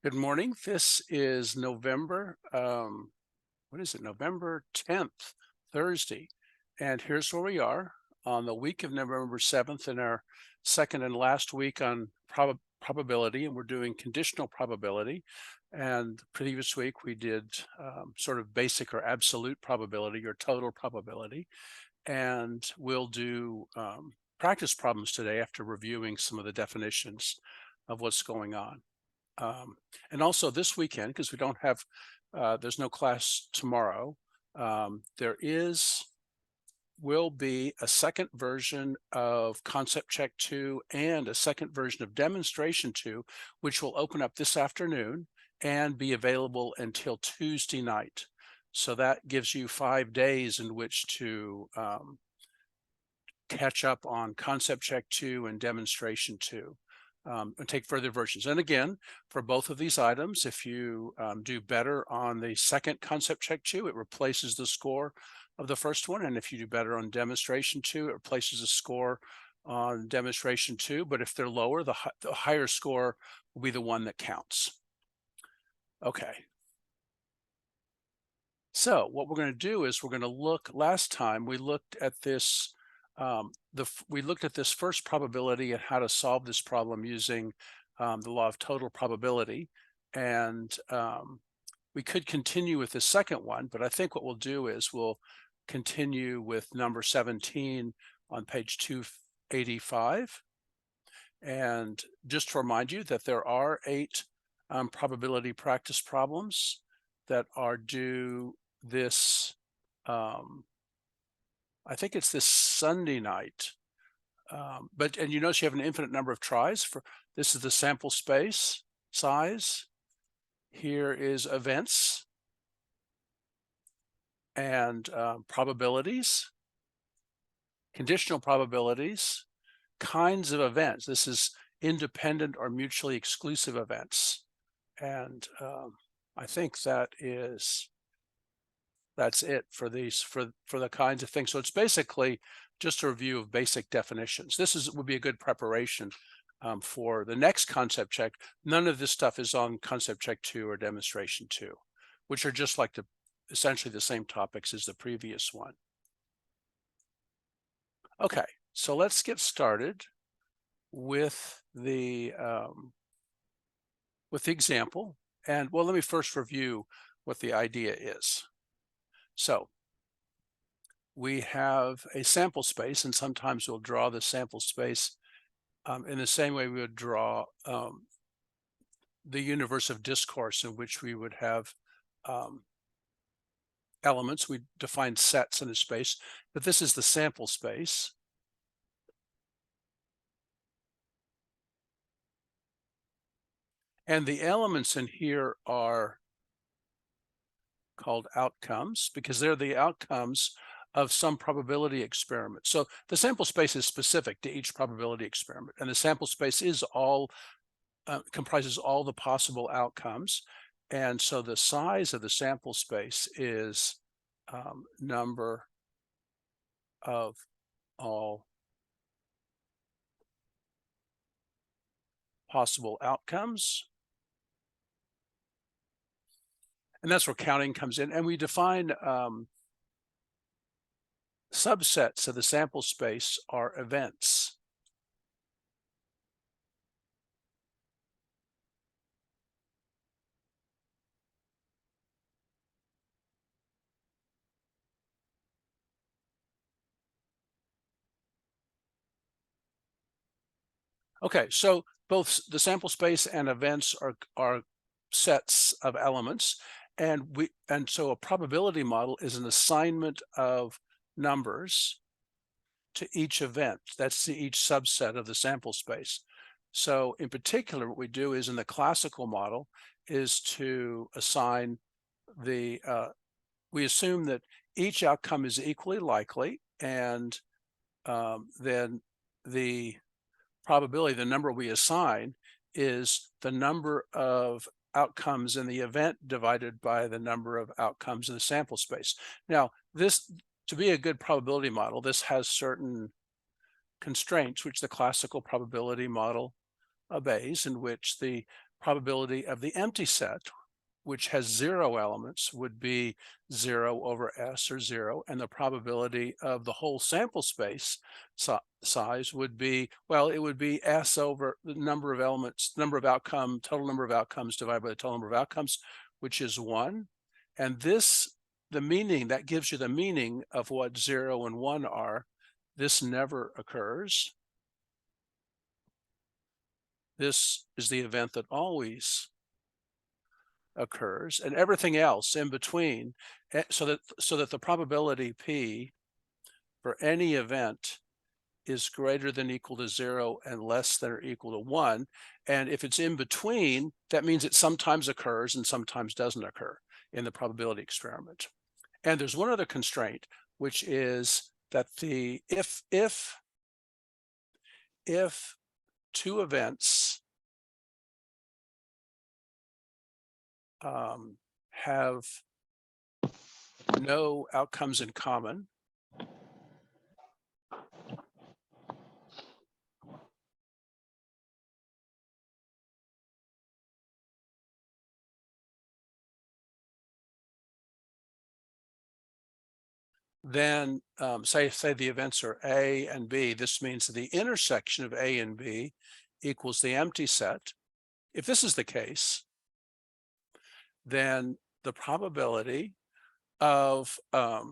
Good morning. This is November, what is it? November 10th, Thursday. And here's where we are on the week of November 7th in our second and last week on probability. And we're doing conditional probability. And the previous week we did sort of basic or absolute probability or total probability. And we'll do practice problems today after reviewing some of the definitions of what's going on. And also this weekend, because we don't have, there's no class tomorrow, there will be a second version of Concept Check 2 and a second version of Demonstration 2, which will open up this afternoon and be available until Tuesday night. So that gives you 5 days in which to catch up on Concept Check 2 and Demonstration 2. And take further versions. And again, for both of these items, if you do better on the second Concept Check 2, it replaces the score of the first one. And if you do better on Demonstration 2, it replaces the score on Demonstration 2. But if they're lower, the higher score will be the one that counts. Okay. So what we're going to do is we're going to look, last time we looked at this we looked at this first probability and how to solve this problem using the law of total probability. And we could continue with the second one, but I think what we'll do is we'll continue with number 17 on page 285. And just to remind you that there are 8 probability practice problems that are due this I think it's this Sunday night. And you notice you have an infinite number of tries. This is the sample space size. Here is events and probabilities, conditional probabilities, kinds of events. This is independent or mutually exclusive events. And I think that's it for these, for the kinds of things. So it's basically just a review of basic definitions. This would be a good preparation for the next Concept Check. None of this stuff is on Concept Check 2 or Demonstration 2, which are just like essentially the same topics as the previous one. Okay, so let's get started with the example. And well, let me first review what the idea is. So we have a sample space, and sometimes we'll draw the sample space in the same way we would draw the universe of discourse, in which we would have elements. We define sets in a space, but this is the sample space. And the elements in here are called outcomes because they're the outcomes of some probability experiment. So the sample space is specific to each probability experiment, and the sample space is comprises all the possible outcomes. And so the size of the sample space is number of all possible outcomes. And that's where counting comes in. And we define subsets of the sample space are events. Okay, so both the sample space and events are sets of elements, and so a probability model is an assignment of numbers to each event. That's to each subset of the sample space. So in particular, what we do is in the classical model is to assign we assume that each outcome is equally likely, and then the probability, the number we assign, is the number of outcomes in the event divided by the number of outcomes in the sample space. Now, to be a good probability model, this has certain constraints which the classical probability model obeys, in which the probability of the empty set, which has 0 elements, would be 0 over S or 0, and the probability of the whole sample space size would be, well, it would be S over the number of elements, total number of outcomes divided by the total number of outcomes, which is 1. And this, the meaning, that gives you the meaning of what 0 and 1 are. This never occurs. This is the event that always occurs, and everything else in between, so that the probability P for any event is greater than or equal to 0 and less than or equal to 1. And if it's in between, that means it sometimes occurs and sometimes doesn't occur in the probability experiment. And there's one other constraint, which is that if two events have no outcomes in common, then say the events are A and B, this means that the intersection of A and B equals the empty set. If this is the case, then the probability of the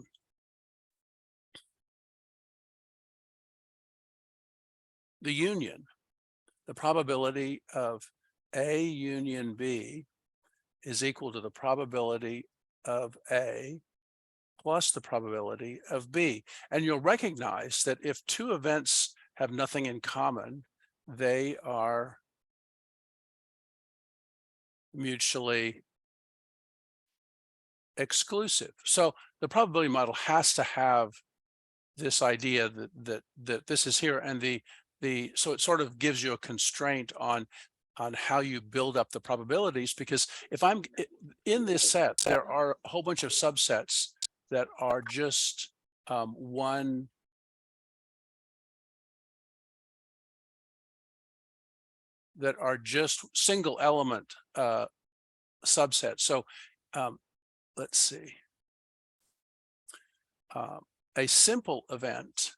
union, the probability of A union B is equal to the probability of A plus the probability of B. And you'll recognize that if two events have nothing in common, they are mutually exclusive. So the probability model has to have this idea that this is here, and so it sort of gives you a constraint on how you build up the probabilities, because if I'm in this set, there are a whole bunch of subsets that are just single element subsets. So let's see. A simple event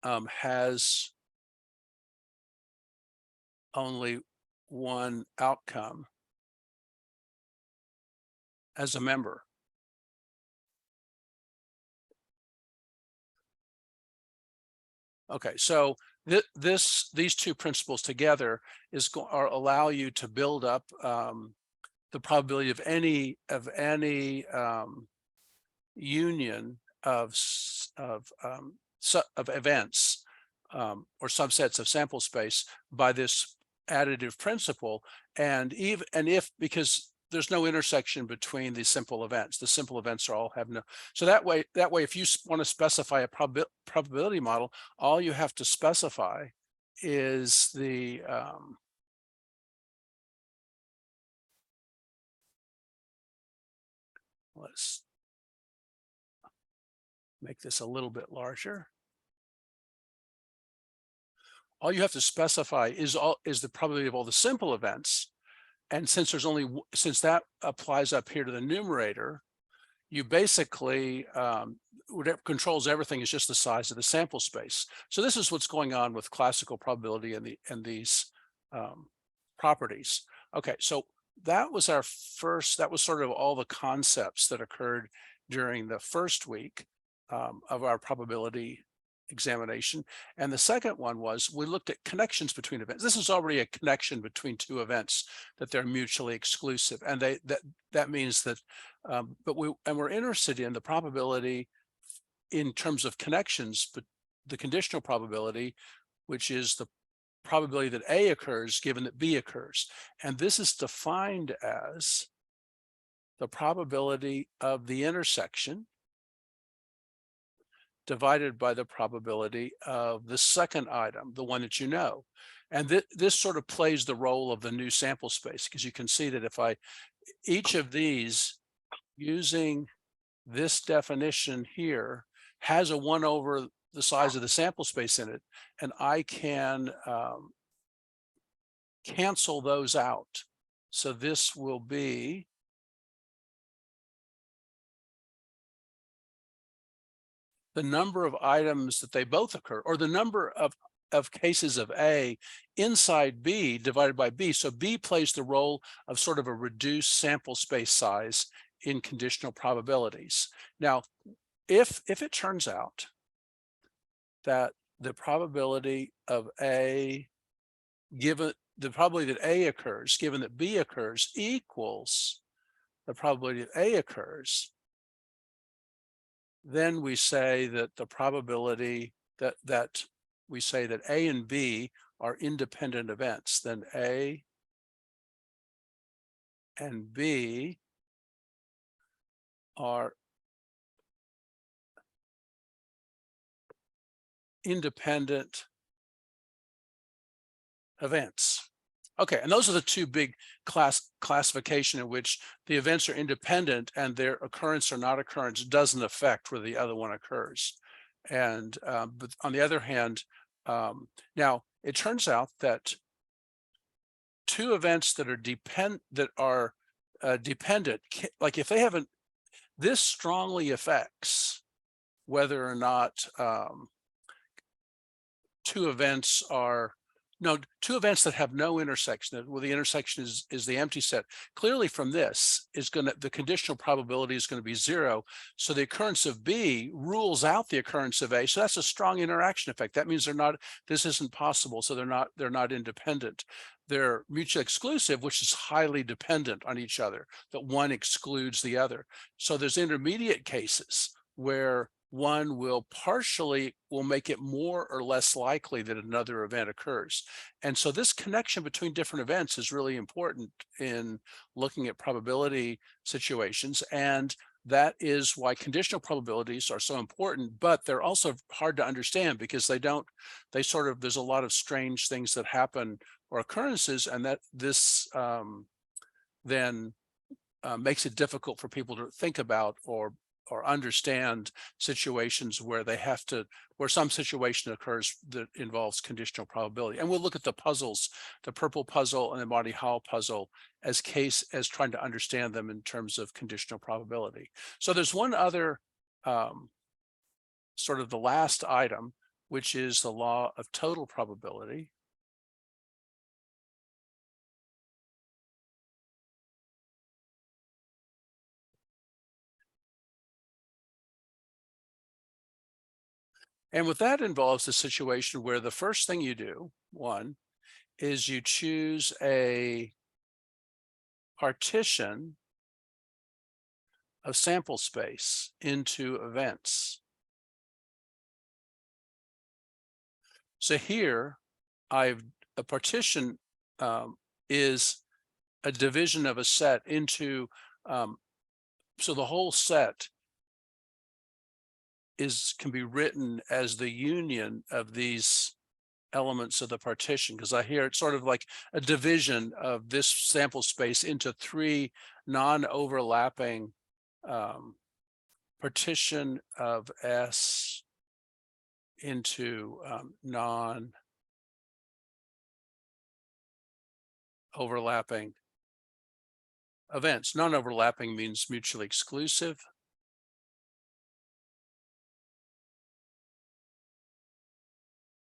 has only one outcome as a member. Okay, so these two principles together allow you to build up the probability of any union of events or subsets of sample space by this additive principle, and because there's no intersection between the simple events all have no. So that way, if you want to specify a probability model, all you have to specify is the let's make this a little bit larger. All you have to specify is the probability of all the simple events. And since that applies up here to the numerator, you basically, whatever controls everything is just the size of the sample space. So this is what's going on with classical probability and these properties. Okay, so that was sort of all the concepts that occurred during the first week of our probability examination. And the second one was we looked at connections between events. This is already a connection between two events, that they're mutually exclusive, and that means that but we're interested in the probability in terms of connections, but the conditional probability, which is the probability that A occurs given that B occurs. And this is defined as the probability of the intersection divided by the probability of the second item, the one that you know. And this sort of plays the role of the new sample space, because you can see that if each of these, using this definition here, has a 1 over the size of the sample space in it, and I can cancel those out. So this will be the number of items that they both occur, or the number of cases of A inside B divided by B. So B plays the role of sort of a reduced sample space size in conditional probabilities. Now, if it turns out that the probability of A, given the probability that A occurs, given that B occurs, equals the probability that A occurs, then we say that the probability that we say that A and B are independent events. Then A and B are independent events. Okay, and those are the two big classification in which the events are independent and their occurrence or not occurrence doesn't affect where the other one occurs. And but on the other hand, now it turns out that two events that are dependent, like if they haven't, this strongly affects whether or not two events that have no intersection, well, the intersection is the empty set. Clearly from this the conditional probability is going to be 0. So the occurrence of B rules out the occurrence of A. So that's a strong interaction effect. That means this isn't possible. So they're not independent. They're mutually exclusive, which is highly dependent on each other, that one excludes the other. So there's intermediate cases where one will make it more or less likely that another event occurs. And so this connection between different events is really important in looking at probability situations. And that is why conditional probabilities are so important, but they're also hard to understand because there's a lot of strange things that happen or occurrences, and that this then makes it difficult for people to think about or understand situations where some situation occurs that involves conditional probability. And we'll look at the puzzles, the purple puzzle and the Monty Hall puzzle as trying to understand them in terms of conditional probability. So there's one other sort of the last item, which is the law of total probability. And what that involves a situation where the first thing you do, one, is you choose a partition of sample space into events. So here, a partition is a division of a set into, so the whole set can be written as the union of these elements of the partition, because I hear it's sort of like a division of this sample space into 3 non-overlapping partition of S into non-overlapping events. Non-overlapping means mutually exclusive.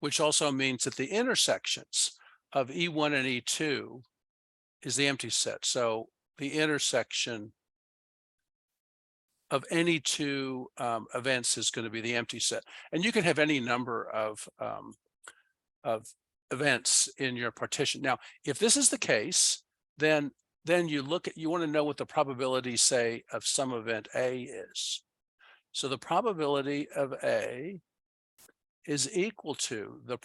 Which also means that the intersections of E1 and E2 is the empty set. So the intersection of any two events is going to be the empty set. And you can have any number of events in your partition. Now, if this is the case, then you want to know what the probability, say, of some event A is. So the probability of A is equal to the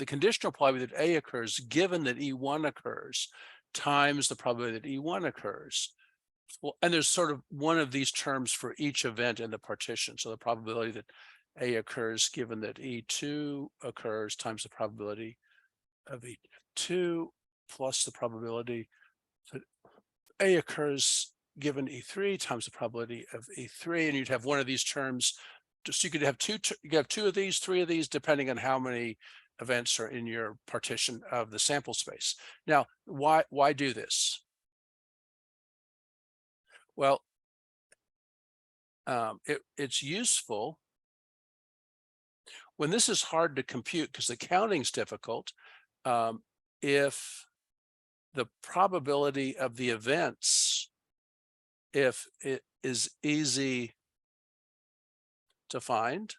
conditional probability that A occurs given that E1 occurs times the probability that E1 occurs. Well, and there's sort of one of these terms for each event in the partition. So the probability that A occurs given that E2 occurs times the probability of E2 plus the probability that A occurs given E3 times the probability of E3. And you'd have one of these terms so you could have you could have 2 of these, 3 of these, depending on how many events are in your partition of the sample space. Now, why do this? Well, it's useful when this is hard to compute because the counting's difficult. If the probability of the events, if it is easy to find,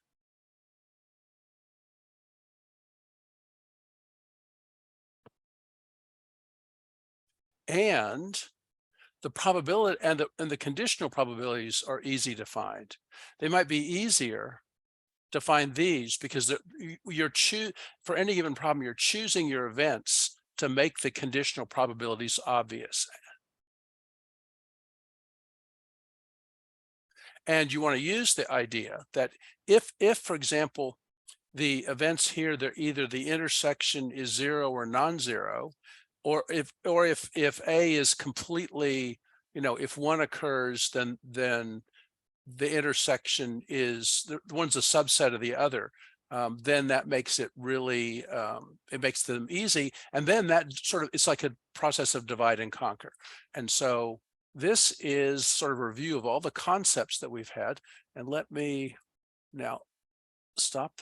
and the probability and the conditional probabilities are easy to find. They might be easier to find these because for any given problem, you're choosing your events to make the conditional probabilities obvious. And you want to use the idea that if for example, the events here, they're either the intersection is 0 or non-zero, or if A is completely, if one occurs, then the intersection is the one's a subset of the other. Then that makes it really, it makes them easy. And then that sort of, it's like a process of divide and conquer. And so this is sort of a review of all the concepts that we've had. And let me now stop the